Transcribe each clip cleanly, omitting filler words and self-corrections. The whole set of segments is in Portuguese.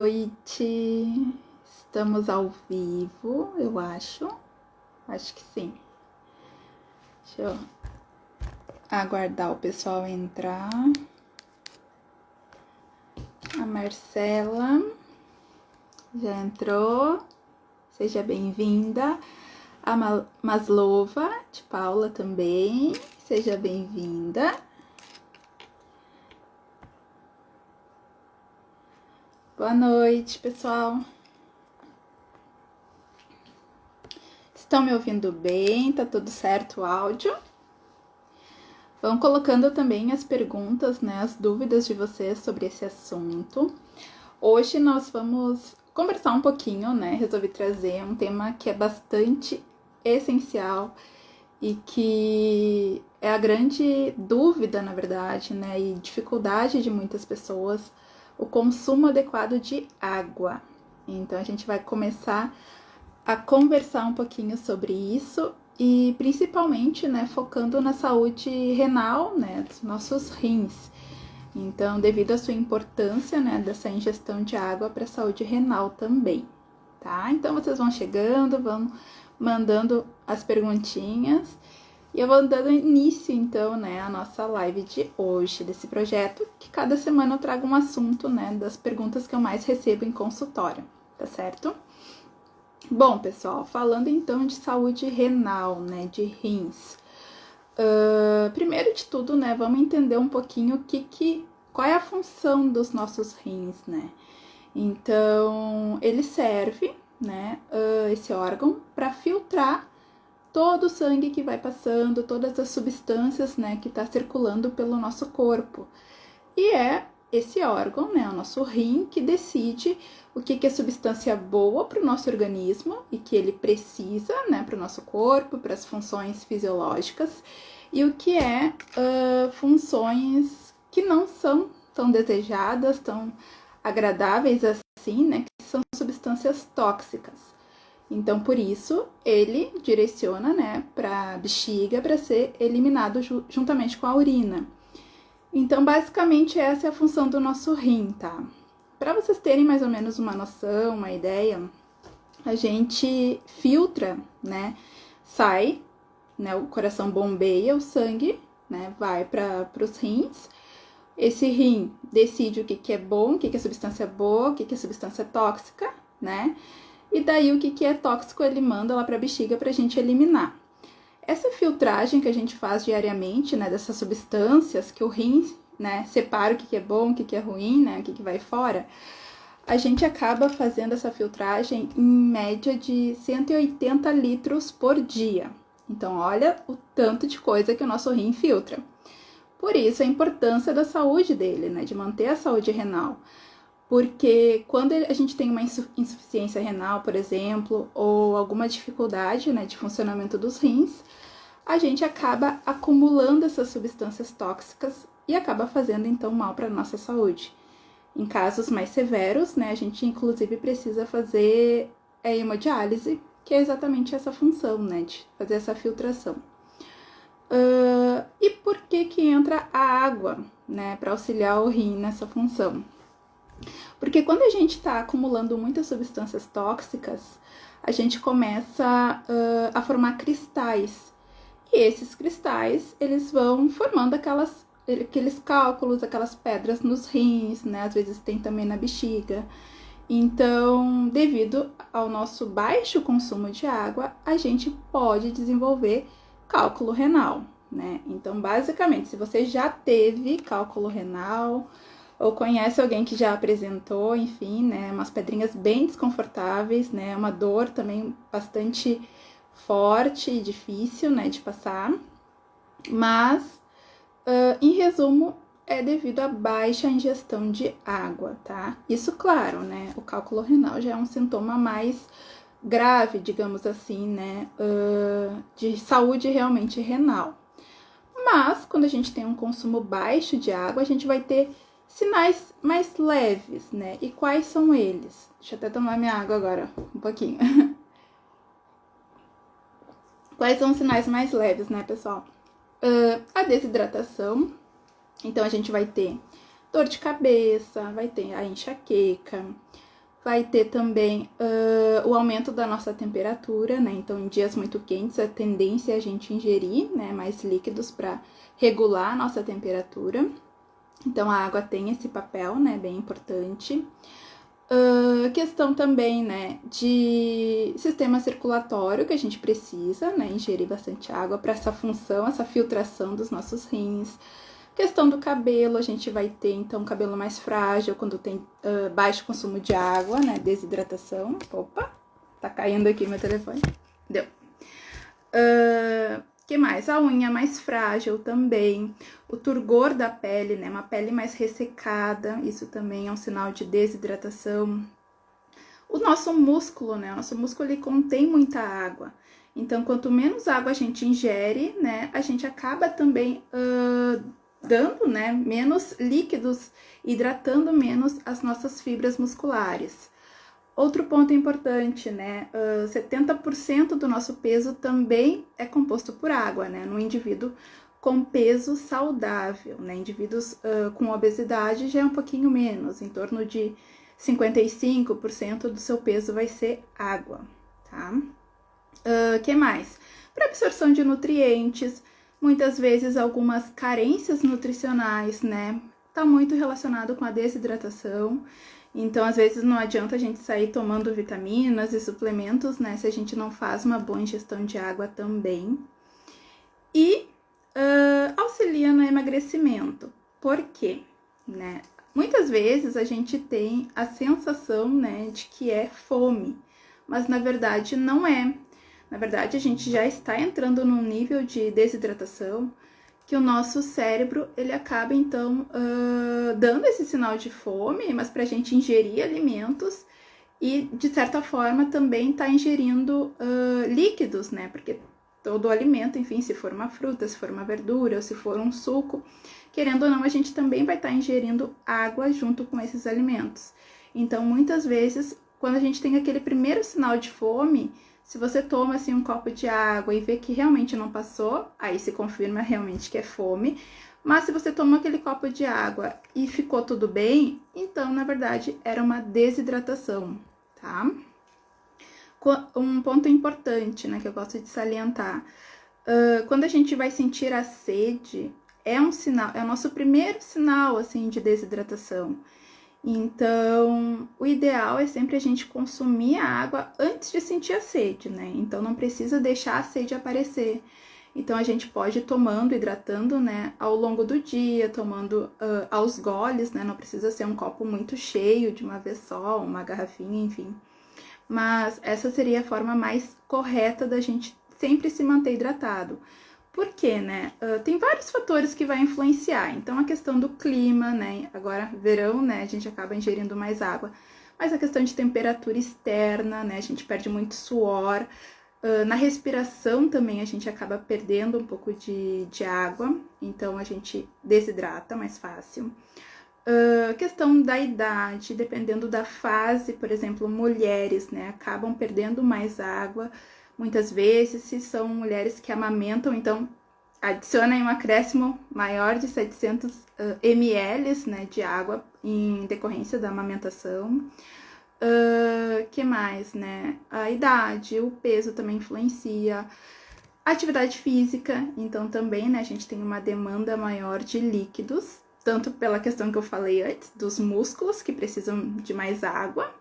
Noite, estamos ao vivo, eu acho que sim. Deixa eu aguardar o pessoal entrar. A Marcela já entrou, seja bem-vinda. A Maslova, de Paula também, seja bem-vinda. Boa noite, pessoal. Estão me ouvindo bem? Tá tudo certo o áudio? Vão colocando também as perguntas, né, as dúvidas de vocês sobre esse assunto. Hoje nós vamos conversar um pouquinho, né? Resolvi trazer um tema que é bastante essencial e que é a grande dúvida, na verdade, né, e dificuldade de muitas pessoas, o consumo adequado de água. Então a gente vai começar a conversar um pouquinho sobre isso e principalmente, né, focando na saúde renal, né, dos nossos rins. Então, devido à sua importância, né, dessa ingestão de água para a saúde renal também, tá? Então, vocês vão chegando, vão mandando as perguntinhas e eu vou dando início, então, né, à nossa live de hoje, desse projeto, que cada semana eu trago um assunto, né, das perguntas que eu mais recebo em consultório, tá certo? Bom, pessoal, falando então de saúde renal, né, de rins. Primeiro de tudo, né, vamos entender um pouquinho qual é a função dos nossos rins, né? Então, ele serve, né, esse órgão para filtrar todo o sangue que vai passando, todas as substâncias, né, que está circulando pelo nosso corpo. E é esse órgão, né, o nosso rim, que decide o que é substância boa para o nosso organismo e que ele precisa, né, para o nosso corpo, para as funções fisiológicas, e o que é funções que não são tão desejadas, tão agradáveis assim, né, que são substâncias tóxicas. Então, por isso, ele direciona, né, para a bexiga para ser eliminado juntamente com a urina. Então, basicamente, essa é a função do nosso rim, tá? Para vocês terem mais ou menos uma noção, uma ideia, a gente filtra, né? Sai, né? O coração bombeia o sangue, né? Vai para os rins. Esse rim decide o que é bom, o que é substância boa, o que é substância tóxica, né? E daí o que é tóxico ele manda lá para a bexiga para a gente eliminar. Essa filtragem que a gente faz diariamente, né, dessas substâncias que o rim, né, separa o que é bom, o que é ruim, né, o que vai fora, a gente acaba fazendo essa filtragem em média de 180 litros por dia. Então, olha o tanto de coisa que o nosso rim filtra. Por isso, a importância da saúde dele, né, de manter a saúde renal. Porque quando a gente tem uma insuficiência renal, por exemplo, ou alguma dificuldade, né, de funcionamento dos rins, a gente acaba acumulando essas substâncias tóxicas e acaba fazendo, então, mal para a nossa saúde. Em casos mais severos, né, a gente, inclusive, precisa fazer hemodiálise, que é exatamente essa função, né, de fazer essa filtração. E por que entra a água, né, para auxiliar o rim nessa função? Porque quando a gente está acumulando muitas substâncias tóxicas, a gente começa a formar cristais. E esses cristais, eles vão formando aqueles cálculos, aquelas pedras nos rins, né? Às vezes tem também na bexiga. Então, devido ao nosso baixo consumo de água, a gente pode desenvolver cálculo renal, né? Então, basicamente, se você já teve cálculo renal, ou conhece alguém que já apresentou, enfim, né, umas pedrinhas bem desconfortáveis, né, uma dor também bastante forte e difícil, né, de passar, mas, em resumo, é devido à baixa ingestão de água, tá? Isso, claro, né, o cálculo renal já é um sintoma mais grave, digamos assim, né, de saúde realmente renal. Mas, quando a gente tem um consumo baixo de água, a gente vai ter sinais mais leves, né? E quais são eles? Deixa eu até tomar minha água agora, um pouquinho. Quais são os sinais mais leves, né, pessoal? A desidratação. Então, a gente vai ter dor de cabeça, vai ter a enxaqueca, Vai ter também o aumento da nossa temperatura, né? Então, em dias muito quentes, a tendência é a gente ingerir, né, mais líquidos para regular a nossa temperatura. Então, a água tem esse papel, né, bem importante. Questão também, né, de sistema circulatório, que a gente precisa, né, ingerir bastante água para essa função, essa filtração dos nossos rins. Questão do cabelo, a gente vai ter, então, cabelo mais frágil quando tem baixo consumo de água, né, desidratação. Opa, tá caindo aqui meu telefone. Deu. Que mais? A unha mais frágil também. O turgor da pele, né, uma pele mais ressecada, isso também é um sinal de desidratação. O nosso músculo, né, o nosso músculo ele contém muita água. Então, quanto menos água a gente ingere, né, a gente acaba também dando, né, menos líquidos, hidratando menos as nossas fibras musculares. Outro ponto importante, né, 70% do nosso peso também é composto por água, né, no indivíduo com peso saudável, né, indivíduos com obesidade já é um pouquinho menos, em torno de 55% do seu peso vai ser água, tá? Que mais? Para absorção de nutrientes, muitas vezes algumas carências nutricionais, né? Tá muito relacionado com a desidratação. Então, às vezes não adianta a gente sair tomando vitaminas e suplementos, né? Se a gente não faz uma boa ingestão de água também. E auxilia no emagrecimento. Por quê? Né? Muitas vezes a gente tem a sensação, né, de que é fome, mas na verdade não é. Na verdade, a gente já está entrando num nível de desidratação que o nosso cérebro, ele acaba, então, dando esse sinal de fome, mas para a gente ingerir alimentos e, de certa forma, também tá ingerindo líquidos, né? Porque todo alimento, enfim, se for uma fruta, se for uma verdura, ou se for um suco, querendo ou não, a gente também vai estar ingerindo água junto com esses alimentos. Então, muitas vezes, quando a gente tem aquele primeiro sinal de fome, se você toma assim um copo de água e vê que realmente não passou, aí se confirma realmente que é fome. Mas se você tomou aquele copo de água e ficou tudo bem, então na verdade era uma desidratação, tá? Um ponto importante, né, que eu gosto de salientar. Quando a gente vai sentir a sede, é um sinal, é o nosso primeiro sinal assim de desidratação. Então, o ideal é sempre a gente consumir a água antes de sentir a sede, né? Então, não precisa deixar a sede aparecer. Então, a gente pode ir tomando, hidratando, né, ao longo do dia, tomando aos goles, né? Não precisa ser um copo muito cheio de uma vez só, uma garrafinha, enfim. Mas essa seria a forma mais correta da gente sempre se manter hidratado. Por quê, né? Tem vários fatores que vai influenciar. Então, a questão do clima, né? Agora, verão, né? A gente acaba ingerindo mais água. Mas a questão de temperatura externa, né? A gente perde muito suor. Na respiração também a gente acaba perdendo um pouco de água. Então, a gente desidrata mais fácil. Questão da idade, dependendo da fase, por exemplo, mulheres, né? Acabam perdendo mais água. Muitas vezes, se são mulheres que amamentam, então adicionem um acréscimo maior de 700 ml, né, de água em decorrência da amamentação. Que mais, né? A idade, o peso também influencia. Atividade física, então também, né, a gente tem uma demanda maior de líquidos, tanto pela questão que eu falei antes, dos músculos que precisam de mais água,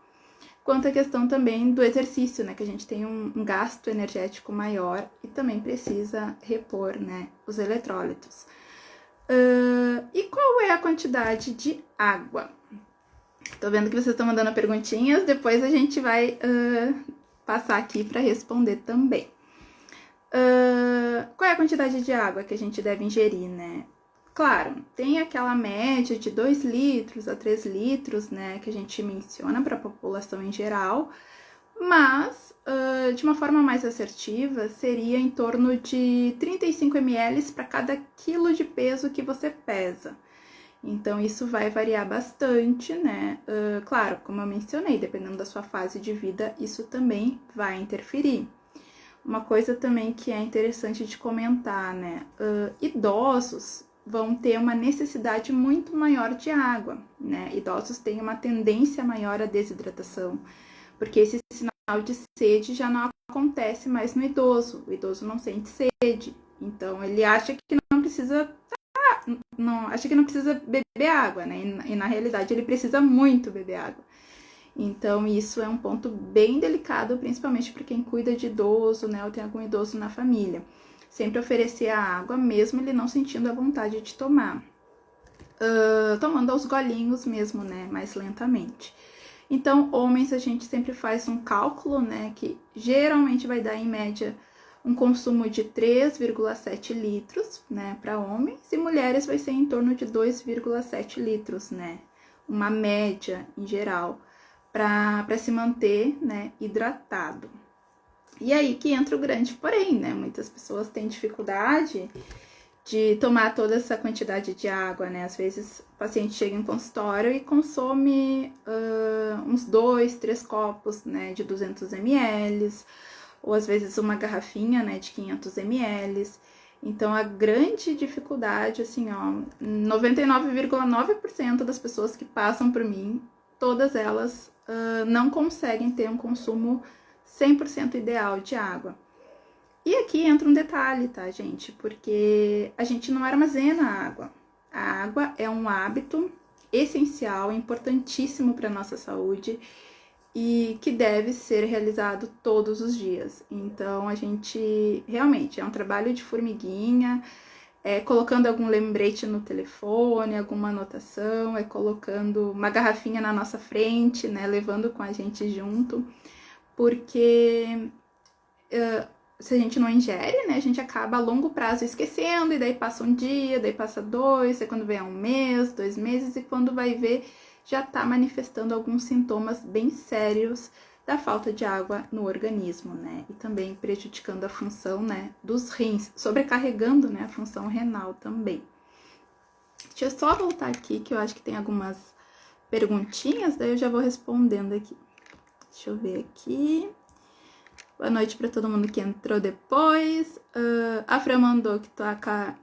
quanto a questão também do exercício, né, que a gente tem um gasto energético maior e também precisa repor, né, os eletrólitos. E qual é a quantidade de água? Tô vendo que vocês estão mandando perguntinhas, depois a gente vai passar aqui para responder também. Qual é a quantidade de água que a gente deve ingerir, né? Claro, tem aquela média de 2 litros a 3 litros, né, que a gente menciona para a população em geral, mas de uma forma mais assertiva, seria em torno de 35 ml para cada quilo de peso que você pesa. Então, isso vai variar bastante, né? Claro, como eu mencionei, dependendo da sua fase de vida, isso também vai interferir. Uma coisa também que é interessante de comentar, né? Idosos, vão ter uma necessidade muito maior de água, né? Idosos têm uma tendência maior à desidratação, porque esse sinal de sede já não acontece mais no idoso. O idoso não sente sede, então ele acha que não precisa, acha que não precisa beber água, né? E na realidade ele precisa muito beber água. Então isso é um ponto bem delicado, principalmente para quem cuida de idoso, né? Ou tem algum idoso na família. Sempre oferecer a água, mesmo ele não sentindo a vontade de tomar. Tomando aos golinhos mesmo, né? Mais lentamente. Então, homens, a gente sempre faz um cálculo, né? Que geralmente vai dar, em média, um consumo de 3,7 litros, né? Para homens. E mulheres vai ser em torno de 2,7 litros, né? Uma média, em geral, para se manter, né? Hidratado. E aí que entra o grande porém, né? Muitas pessoas têm dificuldade de tomar toda essa quantidade de água, né? Às vezes o paciente chega em consultório e consome uns 2, 3 copos, né? De 200 ml, ou às vezes uma garrafinha, né? De 500 ml. Então a grande dificuldade, assim, ó, 99,9% das pessoas que passam por mim, todas elas não conseguem ter um consumo 100% ideal de água. E aqui entra um detalhe, tá, gente? Porque a gente não armazena água. A água é um hábito essencial, importantíssimo para a nossa saúde e que deve ser realizado todos os dias. Então, a gente realmente é um trabalho de formiguinha, colocando algum lembrete no telefone, alguma anotação, colocando uma garrafinha na nossa frente, né, levando com a gente junto, porque se a gente não ingere, né, a gente acaba a longo prazo esquecendo, e daí passa um dia, daí passa 2, aí quando vem 1 mês, 2 meses, e quando vai ver, já tá manifestando alguns sintomas bem sérios da falta de água no organismo, né, e também prejudicando a função, né, dos rins, sobrecarregando, né, a função renal também. Deixa eu só voltar aqui, que eu acho que tem algumas perguntinhas, daí eu já vou respondendo aqui. Deixa eu ver aqui. Boa noite para todo mundo que entrou depois. A Fran mandou que tá com a...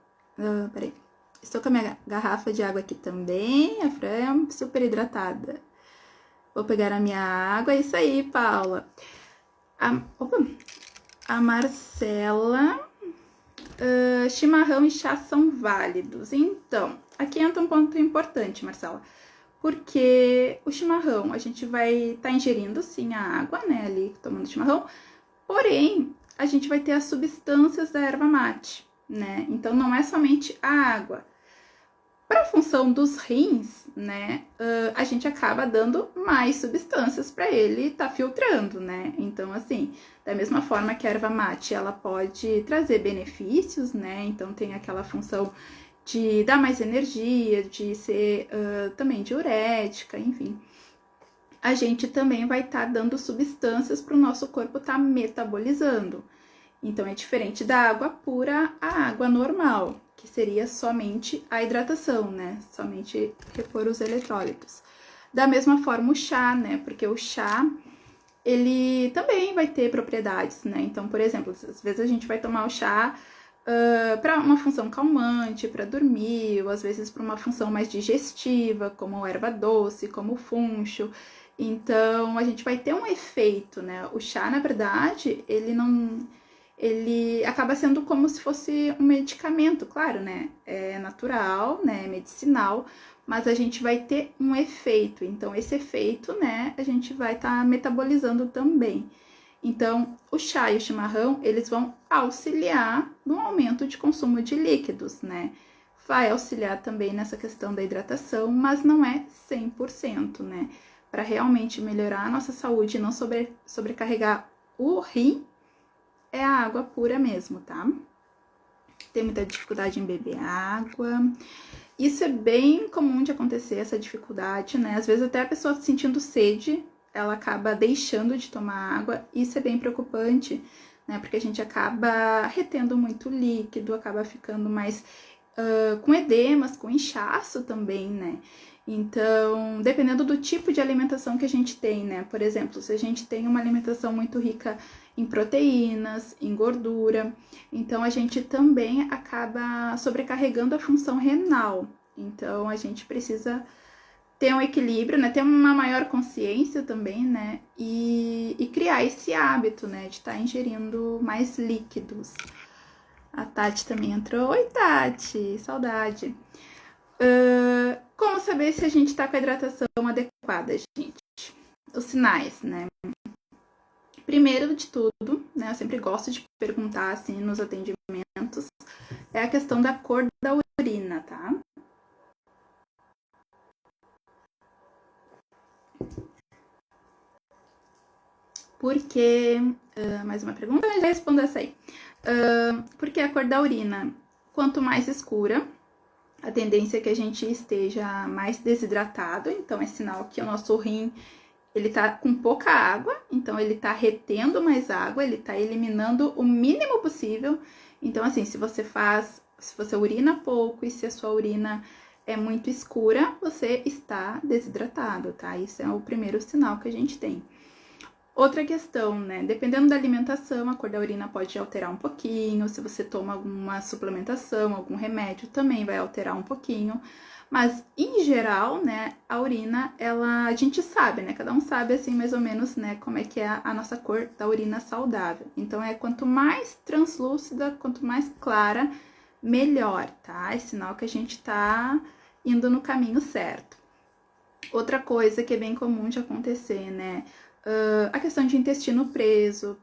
peraí. Estou com a minha garrafa de água aqui também. A Fran é super hidratada. Vou pegar a minha água. É isso aí, Paula. A Marcela. Chimarrão e chá são válidos. Então, aqui entra um ponto importante, Marcela. Porque o chimarrão, a gente vai estar ingerindo, sim, a água, né? Ali, tomando chimarrão. Porém, a gente vai ter as substâncias da erva mate, né? Então, não é somente a água. Para a função dos rins, né, a gente acaba dando mais substâncias para ele estar filtrando, né? Então, assim, da mesma forma que a erva mate, ela pode trazer benefícios, né? Então, tem aquela função de dar mais energia, de ser também diurética, enfim. A gente também vai estar dando substâncias para o nosso corpo estar metabolizando. Então, é diferente da água pura à água normal, que seria somente a hidratação, né? Somente repor os eletrólitos. Da mesma forma, o chá, né? Porque o chá, ele também vai ter propriedades, né? Então, por exemplo, às vezes a gente vai tomar o chá para uma função calmante, para dormir, ou às vezes para uma função mais digestiva, como erva doce, como o funcho. Então, a gente vai ter um efeito, né? O chá, na verdade, ele acaba sendo como se fosse um medicamento, claro, né? É natural, né? É medicinal, mas a gente vai ter um efeito. Então, esse efeito, né? A gente vai estar metabolizando também. Então, o chá e o chimarrão, eles vão auxiliar no aumento de consumo de líquidos, né? Vai auxiliar também nessa questão da hidratação, mas não é 100%, né? Para realmente melhorar a nossa saúde e não sobrecarregar o rim, é a água pura mesmo, tá? Tem muita dificuldade em beber água. Isso é bem comum de acontecer, essa dificuldade, né? Às vezes até a pessoa sentindo sede, ela acaba deixando de tomar água. Isso é bem preocupante, né? Porque a gente acaba retendo muito líquido, acaba ficando mais com edemas, com inchaço também, né? Então, dependendo do tipo de alimentação que a gente tem, né? Por exemplo, se a gente tem uma alimentação muito rica em proteínas, em gordura, então a gente também acaba sobrecarregando a função renal. Então, a gente precisa ter um equilíbrio, né? Ter uma maior consciência também, né? E criar esse hábito, né? De estar ingerindo mais líquidos. A Tati também entrou. Oi, Tati! Saudade! Como saber se a gente está com a hidratação adequada, gente? Os sinais, né? Primeiro de tudo, né? Eu sempre gosto de perguntar, assim, nos atendimentos, é a questão da cor da urina, tá? Porque... mais uma pergunta, mas já respondo essa aí. Porque a cor da urina, quanto mais escura, a tendência é que a gente esteja mais desidratado, então é sinal que o nosso rim ele tá com pouca água, então ele tá retendo mais água, ele tá eliminando o mínimo possível. Então, assim, se você urina pouco e se a sua urina é muito escura, você está desidratado, tá? Isso é o primeiro sinal que a gente tem. Outra questão, né? Dependendo da alimentação, a cor da urina pode alterar um pouquinho. Se você toma alguma suplementação, algum remédio, também vai alterar um pouquinho. Mas, em geral, né, a urina, a gente sabe, né? Cada um sabe, assim, mais ou menos, né, como é que é a nossa cor da urina saudável. Então, quanto mais translúcida, quanto mais clara, melhor, tá? É sinal que a gente tá indo no caminho certo. Outra coisa que é bem comum de acontecer, né? A questão de intestino preso,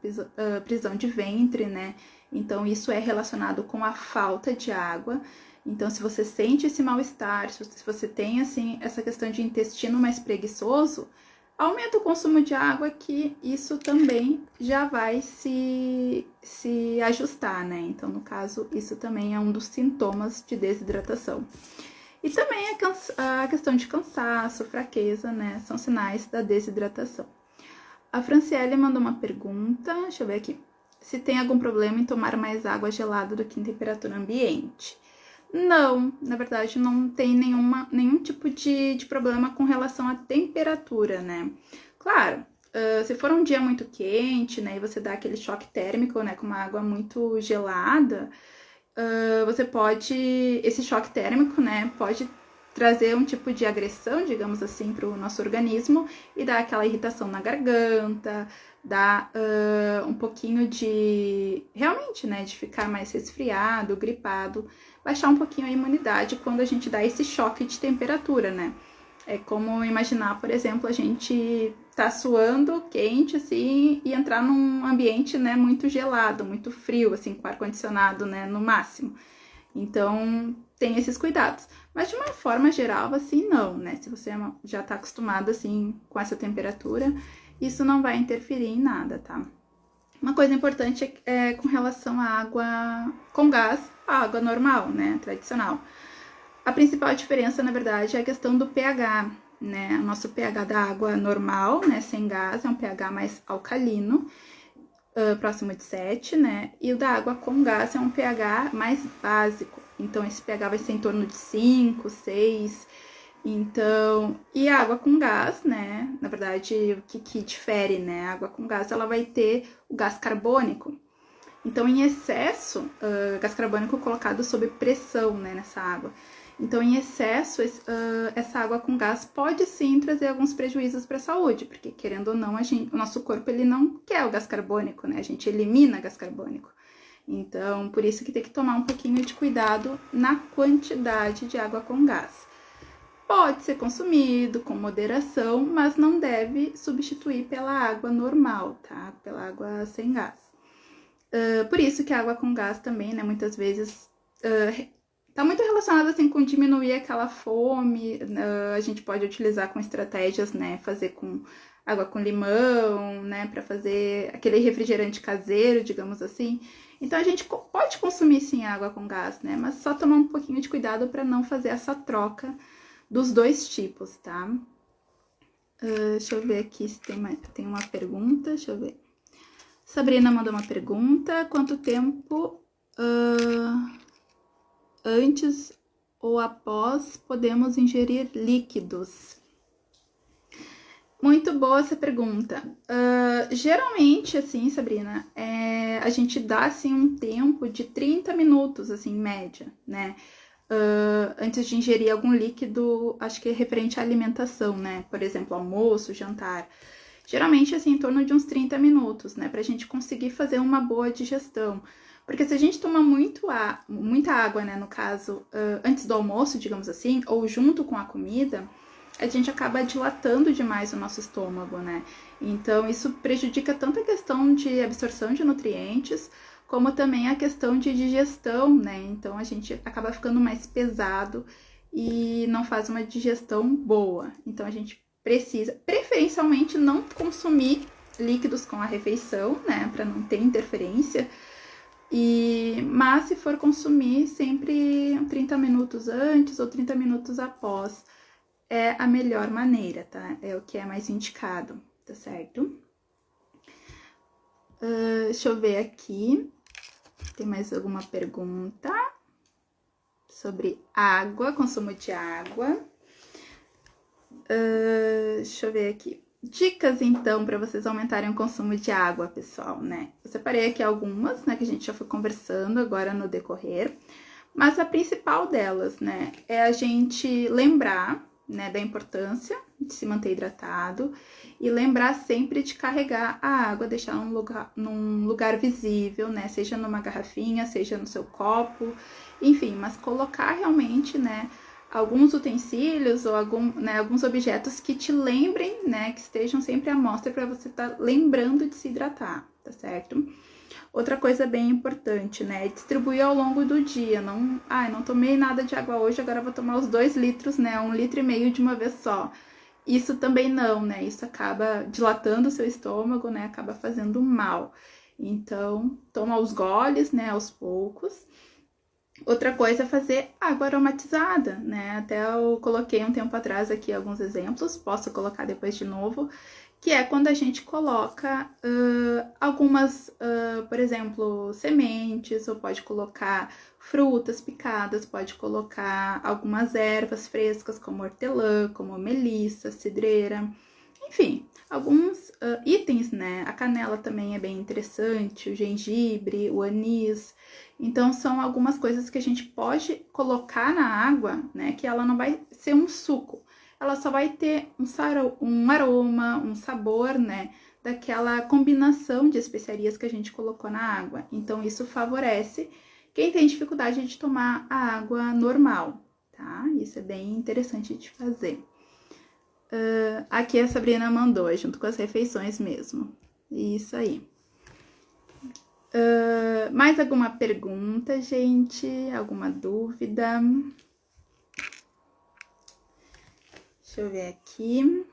prisão de ventre, né? Então, isso é relacionado com a falta de água. Então, se você sente esse mal-estar, se você tem, assim, essa questão de intestino mais preguiçoso, aumenta o consumo de água, que isso também já vai se ajustar, né? Então, no caso, isso também é um dos sintomas de desidratação. E também a questão de cansaço, fraqueza, né? São sinais da desidratação. A Franciele mandou uma pergunta, deixa eu ver aqui. Se tem algum problema em tomar mais água gelada do que em temperatura ambiente? Não, na verdade não tem nenhum tipo de problema com relação à temperatura, né? Claro, se for um dia muito quente, né, e você dá aquele choque térmico, né, com uma água muito gelada, você pode, esse choque térmico, né, pode trazer um tipo de agressão, digamos assim, para o nosso organismo e dar aquela irritação na garganta, dar um pouquinho de, realmente, né, de ficar mais resfriado, gripado, baixar um pouquinho a imunidade quando a gente dá esse choque de temperatura, né. É como imaginar, por exemplo, a gente tá suando quente, assim, e entrar num ambiente, né, muito gelado, muito frio, assim, com ar-condicionado, né, no máximo. Então, tem esses cuidados. Mas, de uma forma geral, assim, não, né? Se você já tá acostumado, assim, com essa temperatura, isso não vai interferir em nada, tá? Uma coisa importante é com relação à água com gás, a água normal, né, tradicional. A principal diferença, na verdade, é a questão do pH, né? O nosso pH da água normal, né, sem gás, é um pH mais alcalino, próximo de 7, né? E o da água com gás é um pH mais básico. Então, esse pH vai ser em torno de 5, 6. Então, e a água com gás, né? Na verdade, o que difere, né? A água com gás, ela vai ter o gás carbônico. Então, em excesso, gás carbônico colocado sob pressão, né, nessa água. Então, em excesso, essa água com gás pode sim trazer alguns prejuízos para a saúde, porque querendo ou não, o nosso corpo ele não quer o gás carbônico, né? A gente elimina gás carbônico. Então, por isso que tem que tomar um pouquinho de cuidado na quantidade de água com gás. Pode ser consumido com moderação, mas não deve substituir pela água normal, tá? Pela água sem gás. Por isso que a água com gás também, né, muitas vezes tá muito relacionada assim com diminuir aquela fome. A gente pode utilizar com estratégias, né, fazer com água com limão, né, para fazer aquele refrigerante caseiro, digamos assim. Então a gente pode consumir sim água com gás, né, mas só tomar um pouquinho de cuidado para não fazer essa troca dos dois tipos, tá? Deixa eu ver aqui se tem uma pergunta, deixa eu ver. Sabrina mandou uma pergunta: quanto tempo antes ou após podemos ingerir líquidos? Muito boa essa pergunta. Geralmente, assim, Sabrina, a gente dá, assim, um tempo de 30 minutos, assim, em média, né? Antes de ingerir algum líquido, acho que é referente à alimentação, né? Por exemplo, almoço, jantar. Geralmente, assim, em torno de uns 30 minutos, né? Pra gente conseguir fazer uma boa digestão. Porque se a gente toma muita água, né? No caso, antes do almoço, digamos assim, ou junto com a comida, a gente acaba dilatando demais o nosso estômago, né? Então, isso prejudica tanto a questão de absorção de nutrientes, como também a questão de digestão, né? Então, a gente acaba ficando mais pesado e não faz uma digestão boa. Então, a gente precisa, preferencialmente, não consumir líquidos com a refeição, né? Para não ter interferência. Mas, se for consumir, sempre 30 minutos antes ou 30 minutos após é a melhor maneira, tá? É o que é mais indicado, tá certo? Deixa eu ver aqui. Tem mais alguma pergunta sobre água, consumo de água? Deixa eu ver aqui. Dicas, então, para vocês aumentarem o consumo de água, pessoal, né? Eu separei aqui algumas, né, que a gente já foi conversando agora no decorrer. Mas a principal delas, né, é a gente lembrar, né, da importância de se manter hidratado e lembrar sempre de carregar a água, deixar num lugar visível, né, seja numa garrafinha, seja no seu copo, enfim, mas colocar realmente, né, alguns utensílios ou alguns objetos que te lembrem, né, que estejam sempre à mostra para você estar lembrando de se hidratar, tá certo? Outra coisa bem importante, né, é distribuir ao longo do dia, não tomei nada de água hoje, agora vou tomar os 2 litros, né, 1,5 litro de uma vez só. Isso também não, né, isso acaba dilatando o seu estômago, né, acaba fazendo mal. Então, toma os goles, né, aos poucos. Outra coisa é fazer água aromatizada, né, até eu coloquei um tempo atrás aqui alguns exemplos, posso colocar depois de novo, que é quando a gente coloca algumas, por exemplo, sementes, ou pode colocar frutas picadas, pode colocar algumas ervas frescas, como hortelã, como melissa, cidreira, enfim, alguns itens, né? A canela também é bem interessante, o gengibre, o anis. Então, são algumas coisas que a gente pode colocar na água, né? Que ela não vai ser um suco, ela só vai ter um aroma, um sabor, né, daquela combinação de especiarias que a gente colocou na água. Então, isso favorece quem tem dificuldade de tomar a água normal, tá? Isso é bem interessante de fazer. Aqui a Sabrina mandou, junto com as refeições mesmo. Isso aí. Mais alguma pergunta, gente? Alguma dúvida? Deixa eu ver aqui.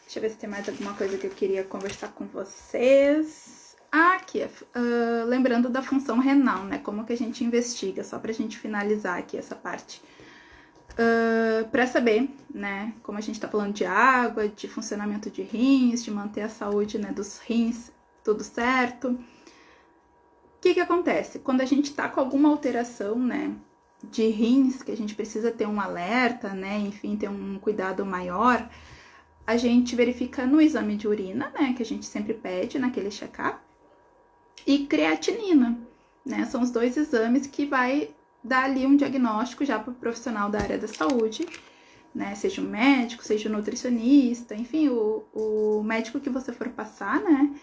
Deixa eu ver se tem mais alguma coisa que eu queria conversar com vocês. Aqui, lembrando da função renal, né? Como que a gente investiga, só pra gente finalizar aqui essa parte. Pra saber, né? Como a gente tá falando de água, de funcionamento de rins, de manter a saúde, né, dos rins tudo certo. O que acontece? Quando a gente tá com alguma alteração, né, de rins, que a gente precisa ter um alerta, né, enfim, ter um cuidado maior, a gente verifica no exame de urina, né, que a gente sempre pede naquele check-up, e creatinina, né, são os 2 exames que vai dar ali um diagnóstico já para o profissional da área da saúde, né, seja um médico, seja um nutricionista, enfim, o médico que você for passar, né,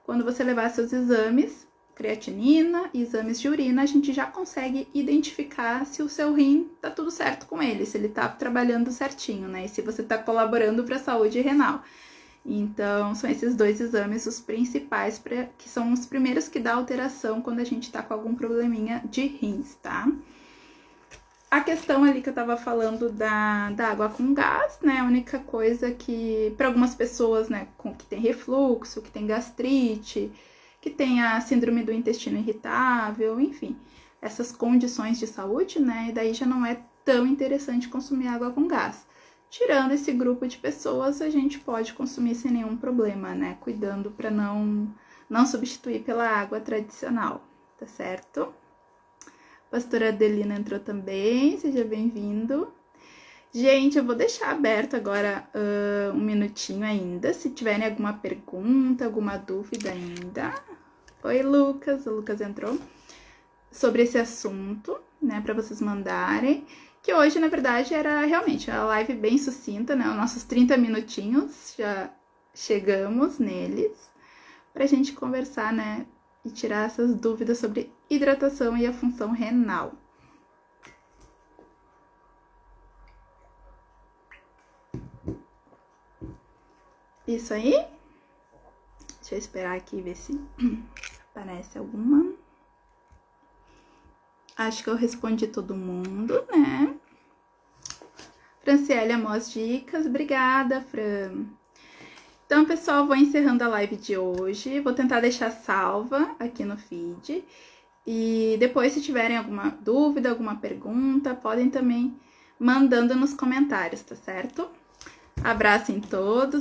quando você levar seus exames, creatinina e exames de urina, a gente já consegue identificar se o seu rim tá tudo certo com ele, se ele tá trabalhando certinho, né? E se você tá colaborando para a saúde renal. Então, são esses 2 exames os principais, que são os primeiros que dá alteração quando a gente tá com algum probleminha de rins, tá? A questão ali que eu tava falando da água com gás, né? A única coisa que, para algumas pessoas, né, que tem refluxo, que tem gastrite, que tem a síndrome do intestino irritável, enfim, essas condições de saúde, né? E daí já não é tão interessante consumir água com gás. Tirando esse grupo de pessoas, a gente pode consumir sem nenhum problema, né? Cuidando para não substituir pela água tradicional, tá certo? Pastora Adelina entrou também, seja bem-vindo. Gente, eu vou deixar aberto agora um minutinho ainda, se tiverem alguma pergunta, alguma dúvida ainda. Oi, Lucas, o Lucas entrou. Sobre esse assunto, né, para vocês mandarem. Que hoje, na verdade, era realmente uma live bem sucinta, né? Os nossos 30 minutinhos, já chegamos neles, pra gente conversar, né? E tirar essas dúvidas sobre hidratação e a função renal. Isso aí. Deixa eu esperar aqui ver se aparece alguma. Acho que eu respondi todo mundo, né? Franciele amou as dicas. Obrigada, Fran. Então, pessoal, vou encerrando a live de hoje. Vou tentar deixar salva aqui no feed. E depois, se tiverem alguma dúvida, alguma pergunta, podem também mandando nos comentários, tá certo? Abraço em todos.